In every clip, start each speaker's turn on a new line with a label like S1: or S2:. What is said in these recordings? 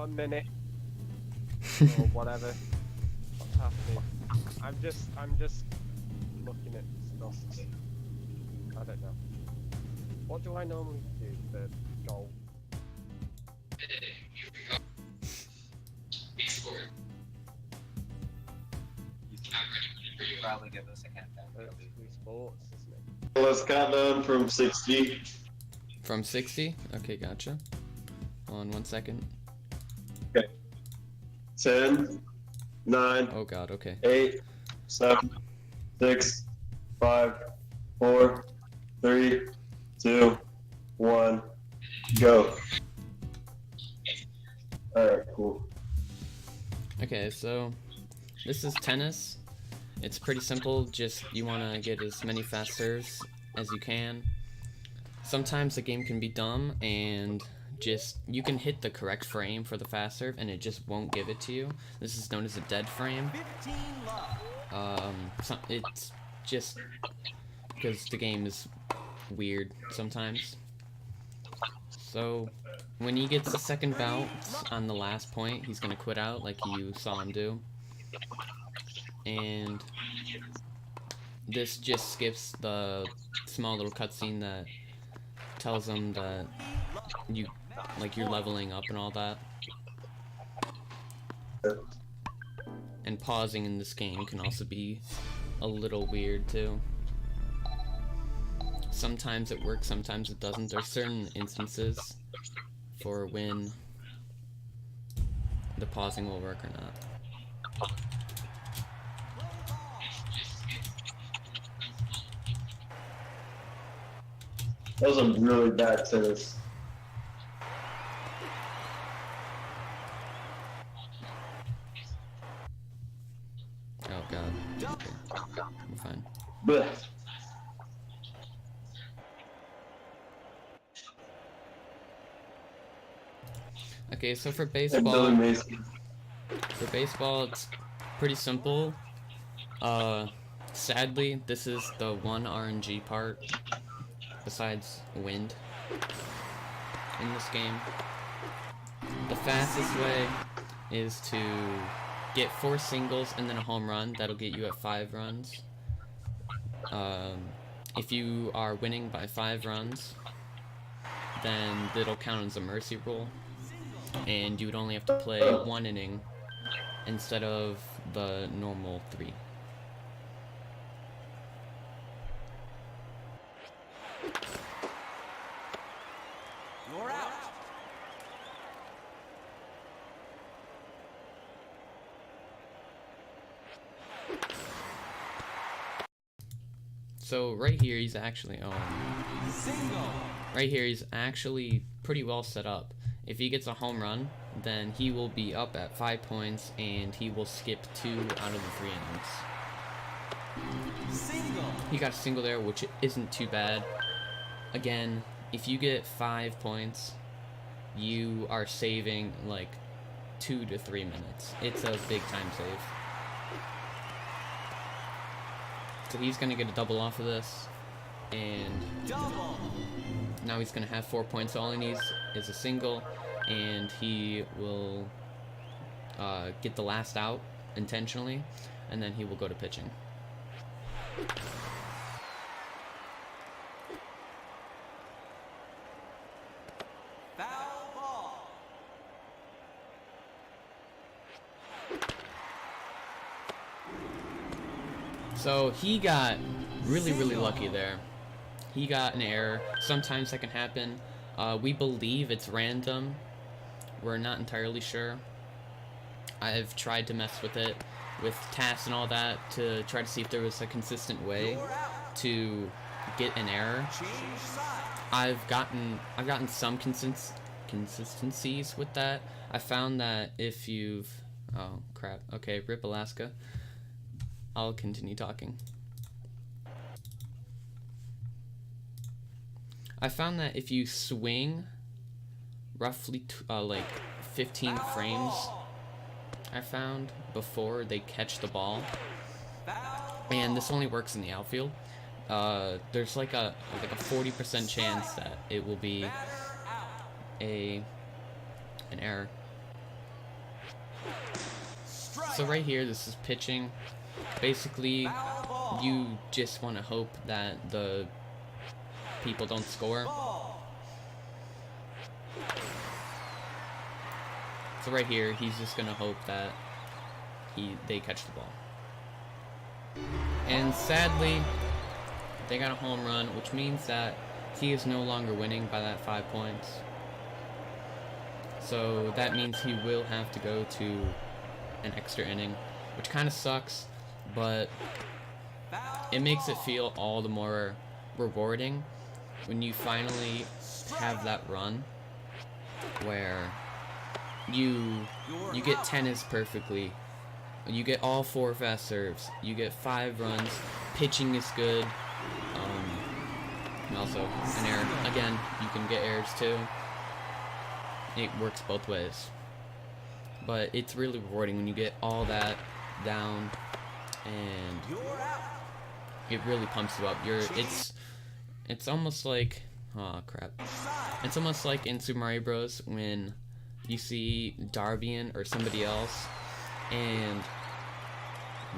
S1: 1 minute or whatever. What's happening? I'm just looking at stuff. I don't know. What do I normally do for goal?
S2: Probably give us a countdown.
S1: Wii Sports, isn't it?
S3: Let's count down from 60.
S4: From 60? Okay, gotcha. Hold on 1 second.
S3: Okay. 10, 9,
S4: Oh god, okay.
S3: 8, 7, 6, 5, 4, 3, 2, 1, go. Alright, cool.
S4: Okay, so this is tennis. It's pretty simple, just you want to get as many fast serves as you can. Sometimes the game can be dumb and just you can hit the correct frame for the fast serve and it just won't give it to you. This is known as a dead frame. It's just because the game is weird sometimes. So when he gets the second bounce on the last point, he's gonna quit out like you saw him do. And this just skips the small little cutscene that tells him that you're leveling up and all that. And pausing in this game can also be a little weird too. Sometimes it works, sometimes it doesn't. There's certain instances for when the pausing will work or not.
S3: That was a really bad tennis.
S4: Oh god. Okay. I'm fine.
S3: Blech.
S4: Okay, so for
S3: And Billy
S4: baseball,
S3: Mason.
S4: it's pretty simple. Sadly, this is the one RNG part besides wind in this game. The fastest way is to get 4 singles and then a home run. That'll get you at 5 runs. If you are winning by 5 runs, then it'll count as a mercy rule, and you would only have to play 1 inning instead of the normal 3.
S2: You're out.
S4: So right here he's actually
S2: Single.
S4: right here he's actually pretty well set up. If he gets a home run, then he will be up at 5 points and he will skip 2 out of the 3 innings.
S2: Single.
S4: He got a single there, which isn't too bad. Again, if you get 5 points, you are saving like 2 to 3 minutes. It's a big time save. So he's gonna get a double off of this, and
S2: Double.
S4: now he's gonna have 4 points. All he needs is a single, and he will get the last out intentionally, and then he will go to pitching.
S2: Foul ball.
S4: So he got really lucky there. He got an error. Sometimes that can happen. We believe it's random. We're not entirely sure. I've tried to mess with it with tasks and all that to try to see if there was a consistent way to get an error.
S2: Change side.
S4: I've gotten some consistencies with that. I found that if you've oh crap. Okay, rip Alaska. I'll continue talking. I found that if you swing roughly like 15 frames, I found, before they catch the ball, and this only works in the outfield, there's like a 40% chance that it will be an error. So right here, this is pitching. Basically,
S2: Foul ball.
S4: you just want to hope that the people don't score.
S2: Ball.
S4: So right here, he's just gonna hope that they catch the ball. And sadly, they got a home run, which means that he is no longer winning by that 5 points. So that means he will have to go to an extra inning, which kind of sucks, but it makes it feel all the more rewarding when you finally have that run where you get tennis perfectly. You get all 4 fast serves. You get 5 runs. Pitching is good. And also an error. Again, you can get errors too. It works both ways. But it's really rewarding when you get all that down, and
S2: You're out.
S4: it really pumps you up. It's almost like, oh crap. It's almost like in Super Mario Bros. When you see Darbian or somebody else, and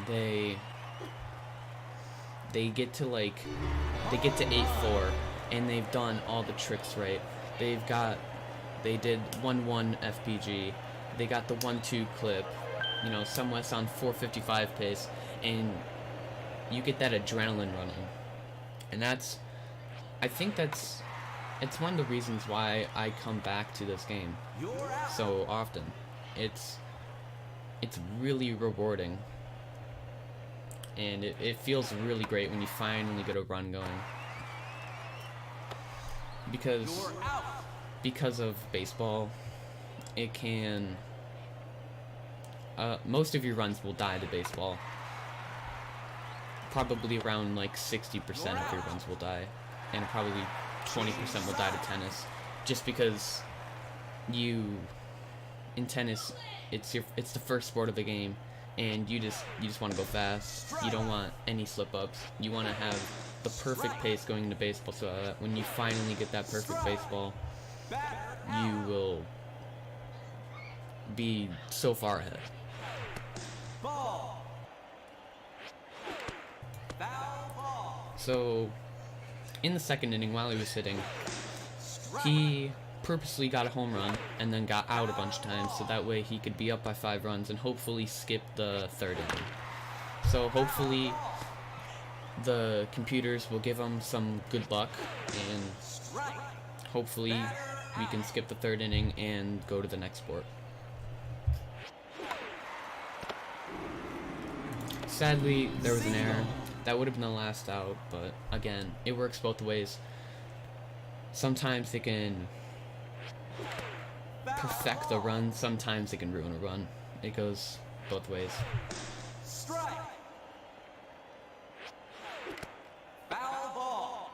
S4: they get to 8-4, and they've done all the tricks right. They did 1-1 FPG, they got the 1-2 clip, somewhat on 455 pace, and you get that adrenaline running. And I think it's one of the reasons why I come back to this game
S2: You're out.
S4: so often. It's really rewarding, and it feels really great when you finally get a run going, because
S2: You're out.
S4: of baseball, it can most of your runs will die to baseball. Probably around 60% of your runs will die, and probably 20% will die to tennis, just because in tennis, it's the first sport of the game, and you just want to go fast. You don't want any slip ups. You want to have the perfect pace going into baseball, so that when you finally get that perfect baseball, you will be so far ahead.
S2: Ball. Foul ball.
S4: So in the second inning, while he was hitting, he purposely got a home run and then got out a bunch of times, so that way he could be up by 5 runs and hopefully skip the third inning. So hopefully the computers will give him some good luck, and hopefully we can skip the third inning and go to the next sport. Sadly, there was an error. That would have been the last out, but again, it works both ways. Sometimes they can perfect the run, sometimes they can ruin a run. It goes both ways.
S2: Strike. Foul ball.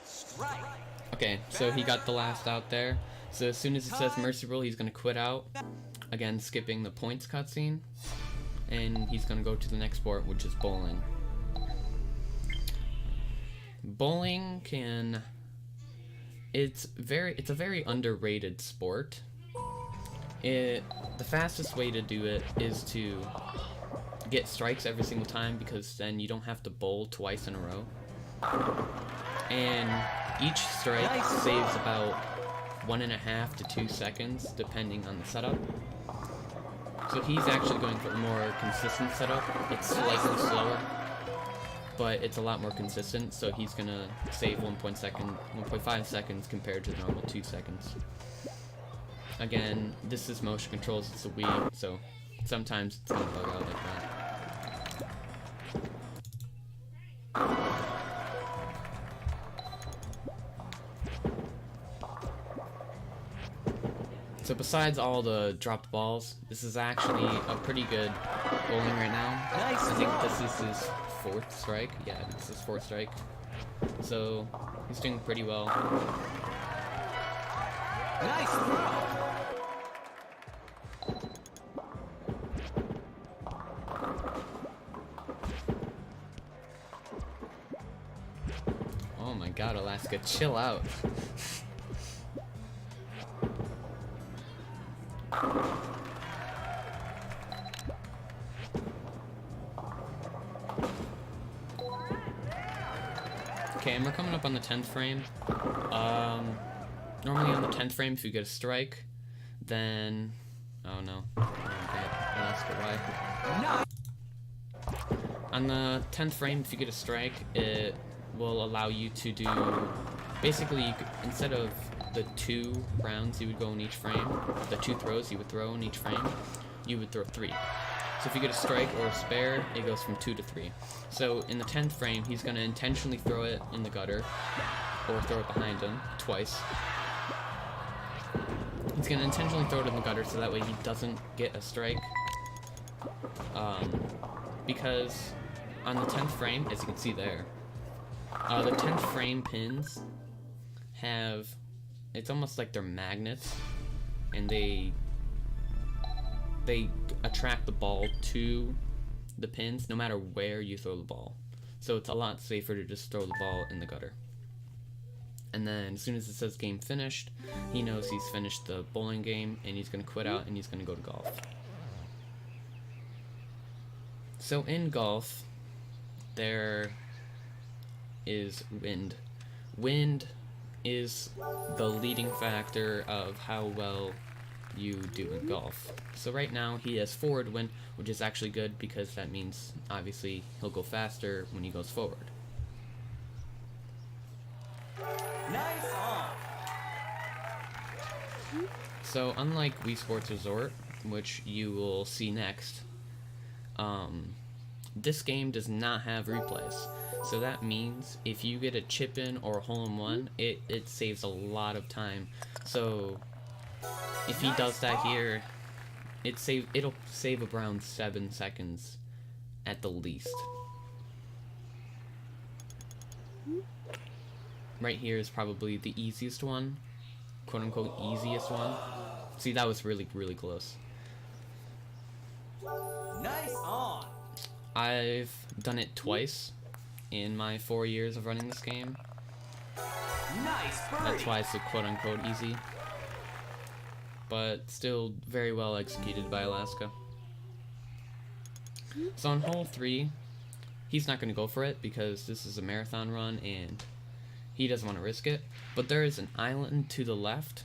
S2: Strike.
S4: Okay, so he got the last out there. So as soon as it says mercy rule, he's going to quit out. Again, skipping the points cutscene. And he's going to go to the next sport, which is bowling. Bowling it's a very underrated sport. The fastest way to do it is to get strikes every single time, because then you don't have to bowl twice in a row. And each strike saves about 1.5 to 2 seconds, depending on the setup. So he's actually going for a more consistent setup. It's slightly slower, but it's a lot more consistent, so he's gonna save 1.5 seconds compared to the normal 2 seconds. Again, this is motion controls, it's a Wii, so sometimes it's gonna bug out like that. So besides all the dropped balls, this is actually a pretty good bowling right now. I think this is his 4th strike. Yeah, this is his 4th strike. So he's doing pretty well.
S2: Nice throw.
S4: Oh my god, Alaska, chill out. Okay, and we're coming up on the 10th frame. Normally on the 10th frame, if you get a strike, then... Oh no. Okay, Alaska, why? On the 10th frame, if you get a strike, it will allow you to do... Basically, you could, instead of the 2 rounds you would go in each frame, the 2 throws you would throw in each frame, you would throw 3. So if you get a strike or a spare, it goes from 2 to 3. So in the 10th frame, he's going to intentionally throw it in the gutter, or throw it behind him, twice. He's going to intentionally throw it in the gutter so that way he doesn't get a strike. Because on the 10th frame, as you can see there, the 10th frame pins have, it's almost like they're magnets, and they attract the ball to the pins no matter where you throw the ball. So it's a lot safer to just throw the ball in the gutter. And then as soon as it says game finished, he knows he's finished the bowling game and he's going to quit out and he's going to go to golf. So in golf, there is wind. Wind is the leading factor of how well you do in golf. So right now he has forward wind, which is actually good because that means obviously he'll go faster when he goes forward.
S2: Nice on.
S4: So unlike Wii Sports Resort, which you will see next, this game does not have replays. So that means if you get a chip in or a hole in one, it saves a lot of time. So if he does that here, it'll save around 7 seconds at the least. Right here is probably the easiest one, quote unquote easiest one. See, that was really, really close.
S2: Nice on.
S4: I've done it twice in my 4 years of running this game.
S2: Nice birdie.
S4: That's why it's a quote unquote easy. But still very well executed by Alaska. So on hole 3, he's not going to go for it because this is a marathon run and he doesn't want to risk it. But there is an island to the left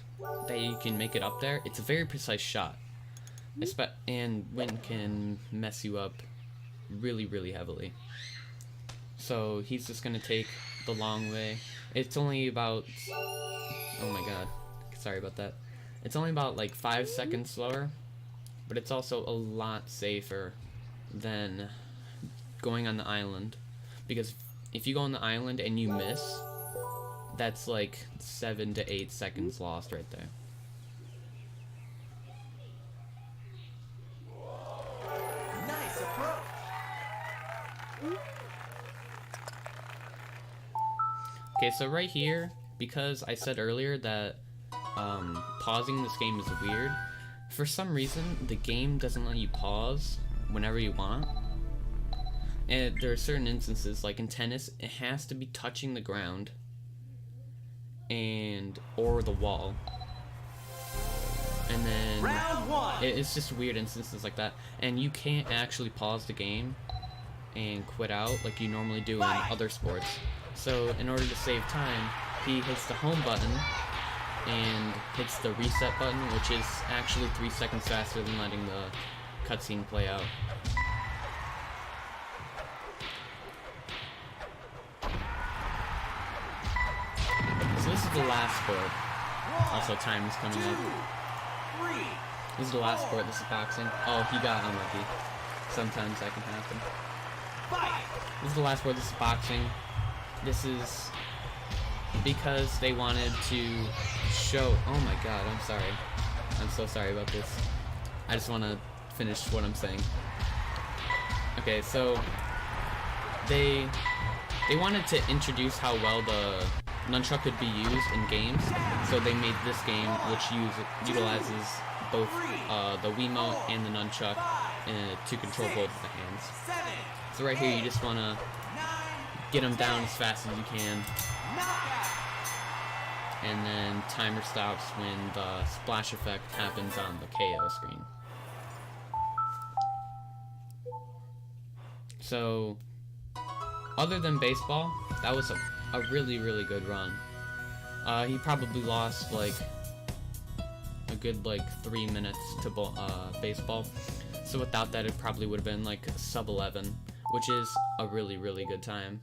S4: that you can make it up there. It's a very precise shot. And wind can mess you up really, really heavily. So he's just going to take the long way. It's only about... Oh my god. Sorry about that. It's only about like 5 seconds slower, but it's also a lot safer than going on the island. Because if you go on the island and you miss, that's like 7 to 8 seconds lost right there.
S2: Nice approach.
S4: Okay, so right here, because I said earlier that pausing this game is weird, for some reason the game doesn't let you pause whenever you want. And there are certain instances, like in tennis, it has to be touching the ground or the wall. And then
S2: Round 1.
S4: it's just weird instances like that. And you can't actually pause the game and quit out like you normally do in other sports. So in order to save time, he hits the home button and hits the reset button, which is actually 3 seconds faster than letting the cutscene play out. So this is the last sport. Also, time is coming up.
S2: 3.
S4: This is the last sport. This is boxing. Oh, he got unlucky. Sometimes that can happen.
S2: Fight.
S4: This is the last sport. This is boxing. This is because they wanted to show... Oh my god, I'm sorry. I'm so sorry about this. I just want to finish what I'm saying. Okay, so they wanted to introduce how well the nunchuck could be used in games, so they made this game which utilizes both the Wiimote and the nunchuck to control both of the hands.
S2: 7.
S4: So right here you just want to
S2: 9.
S4: get them down as fast as you can,
S2: Knockout.
S4: and then timer stops when the splash effect happens on the KO screen. So, other than baseball, that was a a really, really good run. He probably lost like a good like 3 minutes to baseball. So without that, it probably would have been like sub 11, which is a really, really good time.